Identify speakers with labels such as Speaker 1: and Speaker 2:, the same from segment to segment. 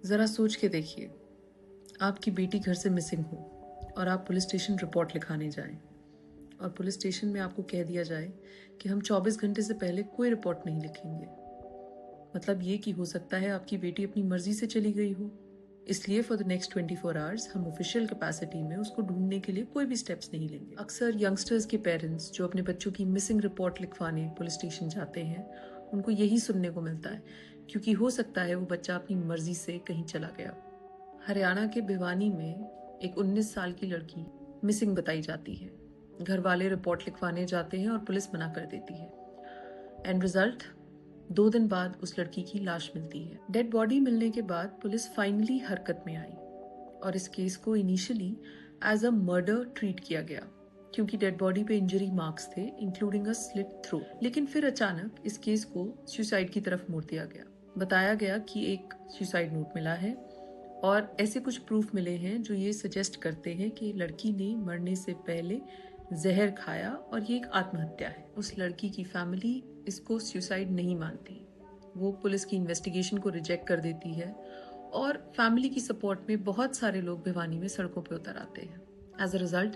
Speaker 1: ज़रा सोच के देखिए, आपकी बेटी घर से मिसिंग हो और आप पुलिस स्टेशन रिपोर्ट लिखाने जाएं और पुलिस स्टेशन में आपको कह दिया जाए कि हम 24 घंटे से पहले कोई रिपोर्ट नहीं लिखेंगे। मतलब ये कि हो सकता है आपकी बेटी अपनी मर्जी से चली गई हो, इसलिए फॉर द नेक्स्ट 24 आवर्स हम ऑफिशियल कैपेसिटी में उसको ढूंढने के लिए कोई भी स्टेप्स नहीं लेंगे। अक्सर यंगस्टर्स के पेरेंट्स जो अपने बच्चों की मिसिंग रिपोर्ट लिखवाने पुलिस स्टेशन जाते हैं, उनको यही सुनने को मिलता है, क्योंकि हो सकता है वो बच्चा अपनी मर्जी से कहीं चला गया। हरियाणा के भिवानी में एक 19 साल की लड़की मिसिंग बताई जाती है। घर वाले रिपोर्ट लिखवाने जाते हैं और पुलिस मना कर देती है। एंड रिजल्ट, 2 दिन बाद उस लड़की की लाश मिलती है। डेड बॉडी मिलने के बाद पुलिस फाइनली हरकत में आई और इस केस को initially as a murder treat किया गया, क्योंकि डेड बॉडी पे इंजरी मार्क्स थे इंक्लूडिंग अ स्लिट थ्रोट। लेकिन फिर अचानक इस केस को सुसाइड की तरफ मोड़ दिया गया। बताया गया कि एक सुसाइड नोट मिला है और ऐसे कुछ प्रूफ मिले हैं जो ये सजेस्ट करते हैं कि लड़की ने मरने से पहले जहर खाया और ये एक आत्महत्या है। उस लड़की की फैमिली इसको सुसाइड नहीं मानती, वो पुलिस की इन्वेस्टिगेशन को रिजेक्ट कर देती है और फैमिली की सपोर्ट में बहुत सारे लोग भिवानी में सड़कों पर उतर आते हैं। As a result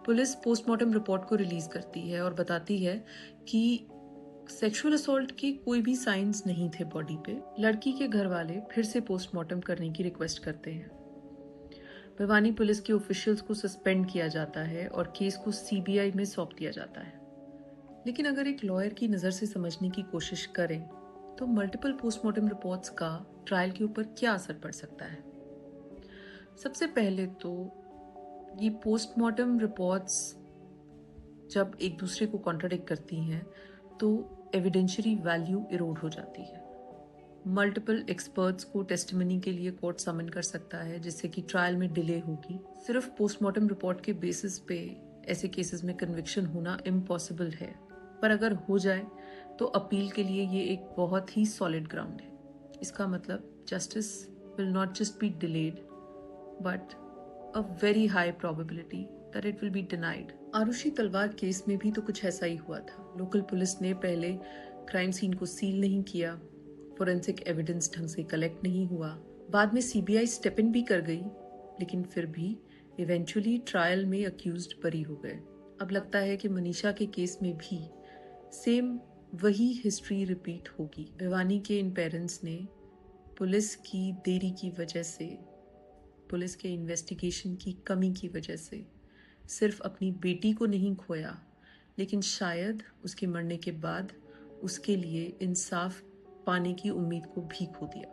Speaker 1: police postmortem report को रिलीज करती है और बताती है कि सेक्सुअल असॉल्ट के कोई भी साइंस नहीं थे बॉडी पे। लड़की के घर वाले फिर से पोस्टमार्टम करने की रिक्वेस्ट करते हैं। भिवानी पुलिस के ऑफिशियल्स को सस्पेंड किया जाता है और केस को सीबीआई में सौंप दिया जाता है। लेकिन अगर एक लॉयर की नज़र से समझने की कोशिश करें तो मल्टीपल पोस्टमार्टम रिपोर्ट्स का ट्रायल के ऊपर क्या असर पड़ सकता है। सबसे पहले तो ये पोस्टमार्टम रिपोर्ट्स जब एक दूसरे को कॉन्ट्राडिक्ट करती हैं तो एविडेंशियरी वैल्यू इरोड हो जाती है। मल्टीपल एक्सपर्ट्स को टेस्टिमनी के लिए कोर्ट समन कर सकता है, जिससे कि ट्रायल में डिले होगी। सिर्फ पोस्टमार्टम रिपोर्ट के बेसिस पे ऐसे केसेस में कन्विक्शन होना इम्पॉसिबल है, पर अगर हो जाए तो अपील के लिए ये एक बहुत ही सॉलिड ग्राउंड है। इसका मतलब justice will not just be delayed but a very high probability that it will be denied. Aarushi Talwar case में भी तो कुछ ऐसा ही हुआ था। लोकल पुलिस ने पहले क्राइम सीन को सील नहीं किया, फोरेंसिक एविडेंस ढंग से कलेक्ट नहीं हुआ, बाद में सीबीआई स्टेप इन भी कर गई, लेकिन फिर भी इवेंचुअली ट्रायल में अक्यूज्ड बरी हो गए। अब लगता है कि मनीषा के केस में भी सेम वही हिस्ट्री रिपीट होगी। भिवानी के इन पेरेंट्स ने पुलिस की देरी की वजह से, पुलिस के इन्वेस्टिगेशन की कमी की वजह से सिर्फ अपनी बेटी को नहीं खोया, लेकिन शायद उसके मरने के बाद उसके लिए इंसाफ पाने की उम्मीद को भी खो दिया।